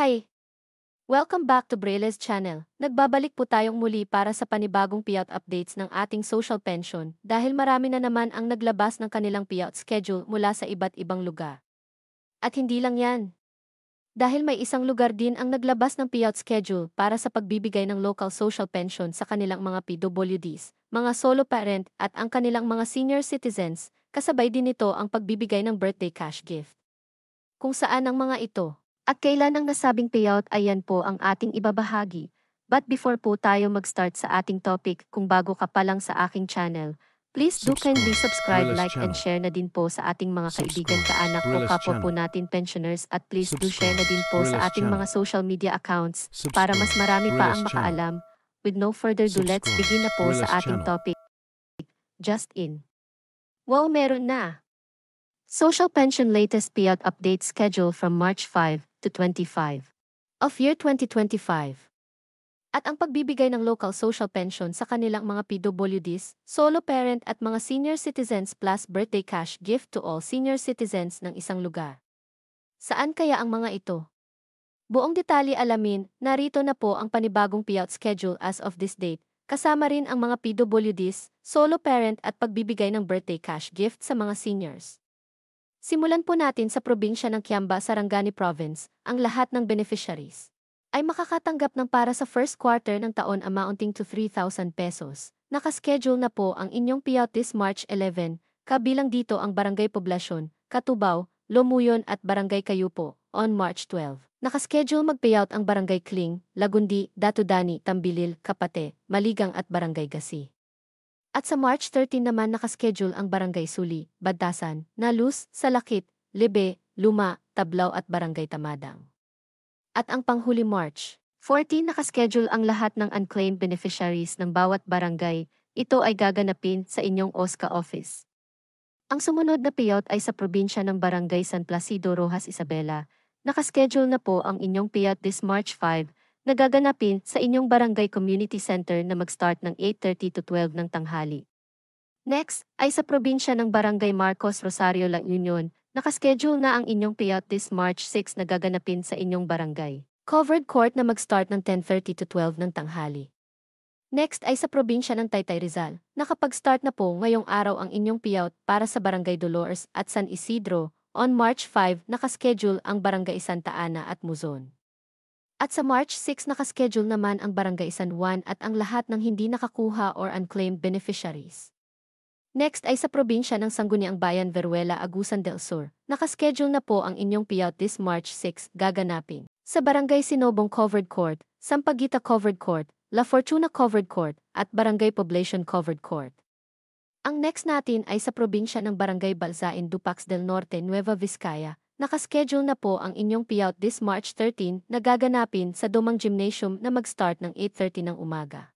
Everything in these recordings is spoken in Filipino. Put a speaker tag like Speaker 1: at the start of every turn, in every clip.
Speaker 1: Hi! Welcome back to Brailes Channel. Nagbabalik po tayong muli para sa panibagong payout updates ng ating social pension dahil marami na naman ang naglabas ng kanilang payout schedule mula sa iba't ibang lugar. At hindi lang yan. Dahil may isang lugar din ang naglabas ng payout schedule para sa pagbibigay ng local social pension sa kanilang mga PWDs, mga solo parent at ang kanilang mga senior citizens, kasabay din nito ang pagbibigay ng birthday cash gift. Kung saan ang mga ito at kailan ang nasabing payout ay yan po ang ating ibabahagi. But before po tayo mag-start sa ating topic, kung bago ka pa lang sa aking channel, please do kindly subscribe, like and share na din po sa ating mga kaibigan, kaanak o kapwa po natin pensioners, at please do share na din po sa ating mga social media accounts para mas marami pa ang makaalam. With no further ado, let's begin na po sa ating topic. Just in. Wow, meron na! Social Pension latest payout update schedule from March 5 to 25 of year 2025. At ang pagbibigay ng local social pension sa kanilang mga PWDs, solo parent at mga senior citizens plus birthday cash gift to all senior citizens ng isang lugar. Saan kaya ang mga ito? Buong detalye alamin, narito na po ang panibagong payout schedule as of this date, kasama rin ang mga PWDs, solo parent at pagbibigay ng birthday cash gift sa mga seniors. Simulan po natin sa probinsya ng Kiamba, Sarangani Province. Ang lahat ng beneficiaries ay makakatanggap ng para sa first quarter ng taon amounting to 3,000 pesos. Nakaschedule na po ang inyong payout this March 11, kabilang dito ang Barangay Poblasyon, Catubao, Lomuyon at Barangay Cayupo, on March 12. Nakaschedule mag-payout ang Barangay Kling, Lagundi, Datudani, Tambilil, Kapate, Maligang at Barangay Gasi. At sa March 13 naman nakaschedule ang Barangay Suli, Badtasan, Nalus, Salakit, Libe, Luma, Tablao at Barangay Tamadang. At ang panghuli March 14 nakaschedule ang lahat ng unclaimed beneficiaries ng bawat barangay. Ito ay gaganapin sa inyong OSCA office. Ang sumunod na payout ay sa probinsya ng Barangay San Placido, Rojas Isabela. Nakaschedule na po ang inyong payout this March 5, nagaganapin sa inyong Barangay Community Center na mag-start ng 8:30 to 12 ng tanghali. Next, ay sa probinsya ng Barangay Marcos, Rosario, La Union, nakaschedule na ang inyong payout this March 6 na gaganapin sa inyong barangay covered court na mag-start ng 10:30 to 12 ng tanghali. Next ay sa probinsya ng Taytay, Rizal, nakapag-start na po ngayong araw ang inyong payout para sa Barangay Dolores at San Isidro. On March 5, nakaschedule ang Barangay Santa Ana at Muzon. At sa March 6 nakaschedule naman ang Barangay San Juan at ang lahat ng hindi nakakuha or unclaimed beneficiaries. Next ay sa probinsya ng Sangguniang Bayan, Veruela, Agusan del Sur. Nakaschedule na po ang inyong payout this March 6, gaganapin sa Barangay Sinobong Covered Court, Sampaguita Covered Court, La Fortuna Covered Court, at Barangay Poblacion Covered Court. Ang next natin ay sa probinsya ng Barangay Balzain, Dupax del Norte, Nueva Vizcaya. Nakaschedule na po ang inyong payout this March 13 na gaganapin sa Domang Gymnasium na mag-start ng 8:30 ng umaga.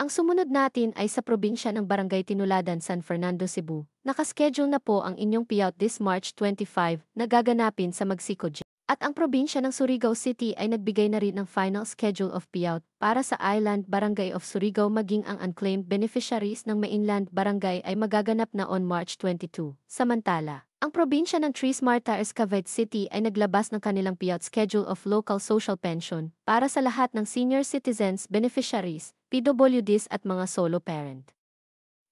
Speaker 1: Ang sumunod natin ay sa probinsya ng Barangay Tinuladan, San Fernando, Cebu. Nakaschedule na po ang inyong payout this March 25 na gaganapin sa Magsiko Gym. At ang probinsya ng Surigao City ay nagbigay na rin ng final schedule of payout para sa Island Barangay of Surigao, maging ang unclaimed beneficiaries ng mainland barangay ay magaganap na on March 22. Samantala, ang probinsya ng Tres Marias, Cavite City ay naglabas ng kanilang payout schedule of local social pension para sa lahat ng senior citizens, beneficiaries, PWDs at mga solo parent.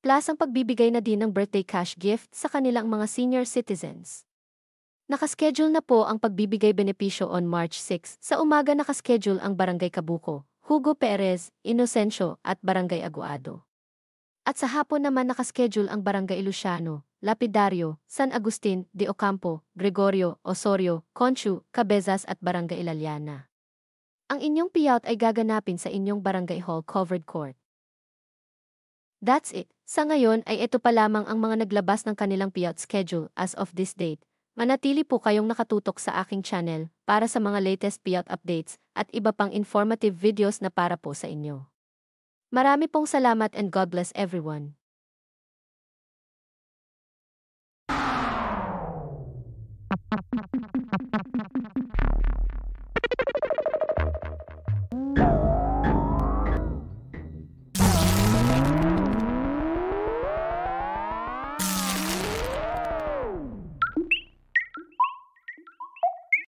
Speaker 1: Plus ang pagbibigay na din ng birthday cash gift sa kanilang mga senior citizens. Nakaschedule na po ang pagbibigay benepisyo on March 6. Sa umaga nakaschedule ang Barangay Cabuco, Hugo Perez, Inocencio at Barangay Aguado. At sa hapon naman nakaschedule ang Barangay Luciano, Lapidario, San Agustin, de Ocampo, Gregorio, Osorio, Conchu, Cabezas at Barangay Ilaliana. Ang inyong payout ay gaganapin sa inyong Barangay Hall Covered Court. That's it. Sa ngayon ay ito pa lamang ang mga naglabas ng kanilang payout schedule as of this date. Manatili po kayong nakatutok sa aking channel para sa mga latest payout updates at iba pang informative videos na para po sa inyo. Marami pong salamat and God bless everyone.